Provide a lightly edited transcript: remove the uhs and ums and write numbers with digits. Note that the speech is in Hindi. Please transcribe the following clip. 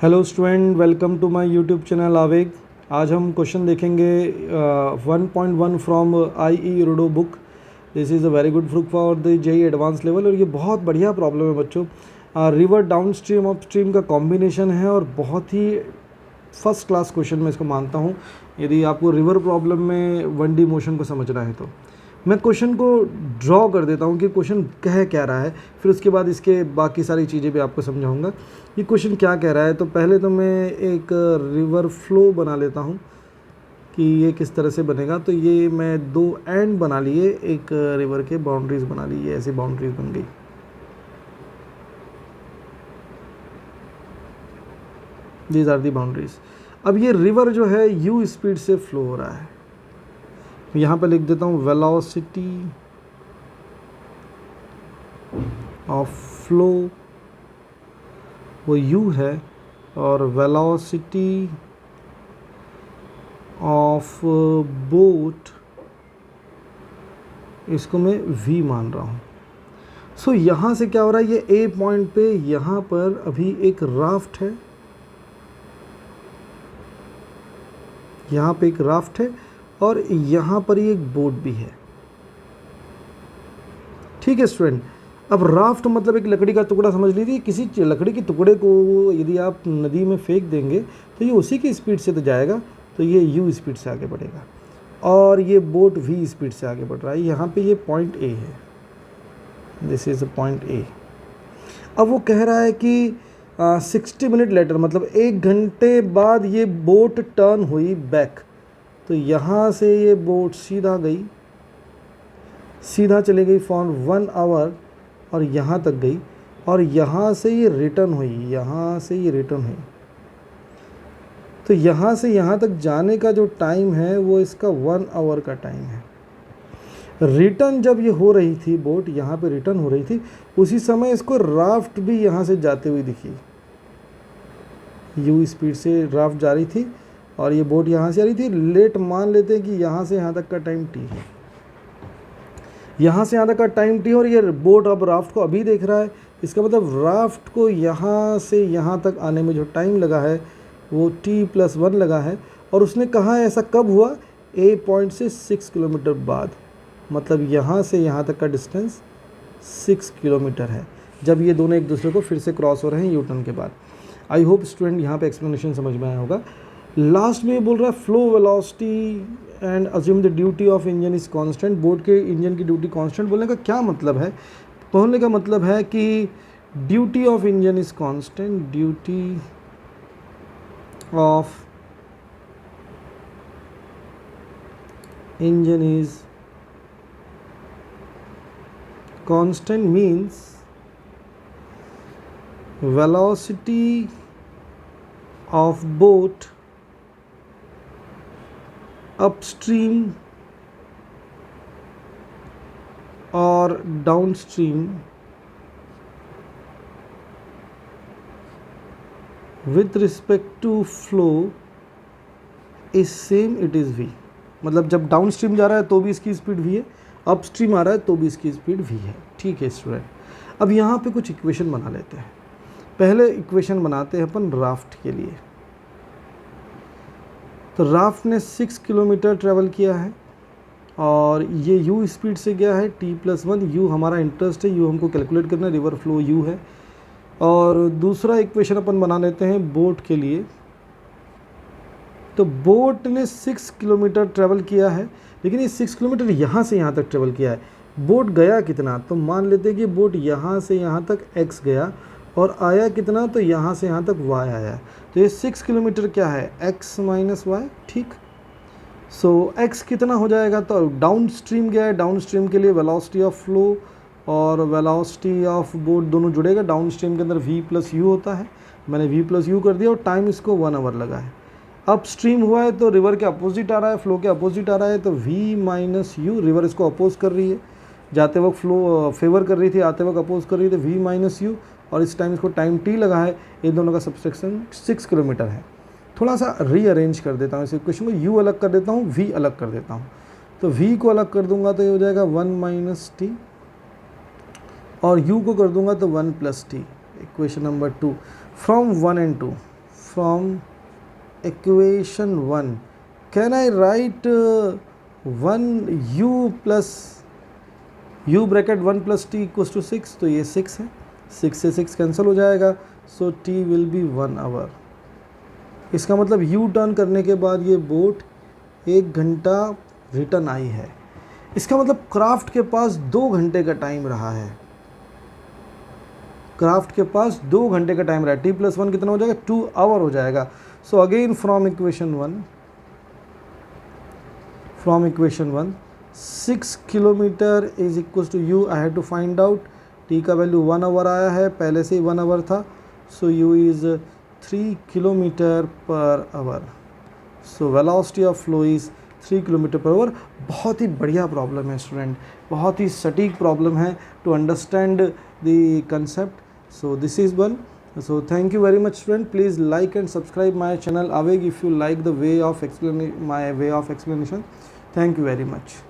Hello student, welcome to my YouTube channel Aaveg. आज हम क्वेश्चन देखेंगे 1.1 from IE Irodov book. This is a very good book for the JEE advance level और ये बहुत बढ़िया प्रॉब्लम है बच्चों। River downstream upstream का कॉम्बिनेशन है और बहुत ही फर्स्ट क्लास क्वेश्चन मैं इसको मानता हूँ यदि आपको रिवर प्रॉब्लम में 1D मोशन को समझना है तो। मैं क्वेश्चन को ड्रॉ कर देता हूँ कि क्वेश्चन कह क्या रहा है, फिर उसके बाद इसके बाकी सारी चीज़ें भी आपको समझाऊंगा कि क्वेश्चन क्या कह रहा है। तो पहले तो मैं एक रिवर फ्लो बना लेता हूँ कि ये किस तरह से बनेगा। तो ये मैं दो एंड बना लिए, एक रिवर के बाउंड्रीज बना ली, ये ऐसी बाउंड्रीज बन गई। These are the boundaries. अब ये रिवर जो है u स्पीड से फ्लो हो रहा है। यहाँ पर लिख देता हूँ वेलोसिटी ऑफ फ्लो, वो u है, और वेलोसिटी ऑफ बोट इसको मैं v मान रहा हूँ। सो यहाँ से क्या हो रहा है, ये A पॉइंट पे यहाँ पर अभी एक राफ्ट है, यहाँ पे एक राफ्ट है और यहाँ पर ही एक बोट भी है। ठीक है स्टूडेंट। अब राफ्ट मतलब एक लकड़ी का टुकड़ा समझ लीजिए। किसी लकड़ी के टुकड़े को यदि आप नदी में फेंक देंगे तो ये उसी की स्पीड से तो जाएगा, तो ये u स्पीड से आगे बढ़ेगा और ये बोट v स्पीड से आगे बढ़ रहा है। यहाँ पे ये पॉइंट A है, दिस इज़ पॉइंट A। अब वो कह रहा है कि 60 मिनट लेटर मतलब 1 घंटे बाद ये बोट टर्न हुई बैक। तो यहाँ से ये बोट सीधा गई, सीधा चली गई फॉर 1 आवर और यहाँ तक गई, और यहाँ से ये रिटर्न हुई, यहाँ से ये रिटर्न हुई। तो यहाँ से यहाँ तक जाने का जो टाइम है वो इसका 1 आवर का टाइम है। रिटर्न जब ये हो रही थी, बोट यहाँ पे रिटर्न हो रही थी, उसी समय इसको राफ्ट भी यहाँ से जाते हुए दिखी। u स्पीड से राफ्ट जा रही थी और ये बोट यहाँ से आ रही थी। लेट मान लेते हैं कि यहाँ से यहाँ तक का टाइम t है, यहाँ से यहाँ तक का टाइम t, और ये बोट अब राफ्ट को अभी देख रहा है। इसका मतलब राफ्ट को यहाँ से यहाँ तक आने में जो टाइम लगा है वो t+1 लगा है। और उसने कहा है ऐसा कब हुआ, A पॉइंट से 6 किलोमीटर बाद, मतलब यहाँ से यहाँ तक का डिस्टेंस 6 किलोमीटर है, जब ये दोनों एक दूसरे को फिर से क्रॉस हो रहे हैं U-टर्न के बाद। आई होप स्टूडेंट यहाँ पे एक्सप्लेनेशन समझ में आया होगा। लास्ट में ये बोल रहा है flow velocity and assume the duty of engine is constant. Boat के इंजन की ड्यूटी कांस्टेंट बोलने का क्या मतलब है? बोलने का मतलब है कि duty of engine is constant, duty of engine is constant means velocity of boat upstream or downstream with respect to flow is same, it is v। मतलब जब डाउन स्ट्रीम जा रहा है तो भी इसकी स्पीड v है, अप स्ट्रीम आ रहा है तो भी इसकी स्पीड v है। ठीक है स्टूडेंट। अब यहाँ पे कुछ इक्वेशन बना लेते हैं। पहले इक्वेशन बनाते हैं अपन राफ्ट के लिए। तो राफ्ट ने 6 किलोमीटर ट्रैवल किया है और ये u स्पीड से गया है, t+1। u हमारा इंटरेस्ट है, u हमको कैलकुलेट करना है, रिवर फ्लो u है। और दूसरा इक्वेशन अपन बना लेते हैं बोट के लिए। तो बोट ने 6 किलोमीटर ट्रैवल किया है, लेकिन ये 6 किलोमीटर यहाँ से यहाँ तक ट्रैवल किया है। बोट गया कितना, तो मान लेते हैं कि बोट यहाँ से यहाँ तक x गया और आया कितना, तो यहाँ से यहाँ तक y आया। तो ये 6 किलोमीटर क्या है, x - y। ठीक। सो x कितना हो जाएगा, तो डाउन स्ट्रीम गया है, डाउन स्ट्रीम के लिए वेलोसिटी ऑफ फ्लो और वेलोसिटी ऑफ बोट दोनों जुड़ेगा। डाउन स्ट्रीम के अंदर v+u होता है, मैंने v+u कर दिया और टाइम इसको 1 आवर लगा है। अप स्ट्रीम हुआ है तो रिवर के अपोजिट आ रहा है, फ्लो के अपोजिट आ रहा है, तो v - u, रिवर इसको अपोज कर रही है, जाते वक्त फ्लो फेवर कर रही थी, आते वक्त अपोज कर रही थी, v - u, और इस टाइम इसको टाइम t लगा है। ये दोनों का सब्सट्रैक्शन 6 किलोमीटर है। थोड़ा सा रीअरेंज कर देता हूँ इस इक्वेशन को, u अलग कर देता हूँ, v अलग कर देता हूँ। तो v को अलग कर दूंगा तो ये हो जाएगा 1 - t, और u को कर दूंगा तो 1 + t। Equation number 2 from 1 and 2, from equation 1, can I write 1u plus u bracket 1 plus T equals to 6, तो ये 6 है, 6 से 6 कैंसिल हो जाएगा, so T will be 1 our. इसका मतलब यू टर्न करने के बाद ये बोट 1 घंटा रिटर्न आई है। इसका मतलब क्राफ्ट के पास 2 घंटे का टाइम रहा है, क्राफ्ट के पास 2 घंटे का टाइम रहा है। टी प्लस 1 कितना हो जाएगा, 2 आवर हो जाएगा। So again from equation 1 6 kilometre is equal to U, I have to find out. T का वैल्यू 1 आवर आया है, पहले से ही 1 आवर था, so U is 3 kilometre per hour. So velocity of flow is 3 kilometre per hour. बहुत ही बढ़िया प्रॉब्लम है स्टूडेंट, बहुत ही सटीक प्रॉब्लम है to understand the concept. So this is one. So thank you very much student, please like and subscribe my channel Aveg if you like the way of my way of explanation. Thank you very much.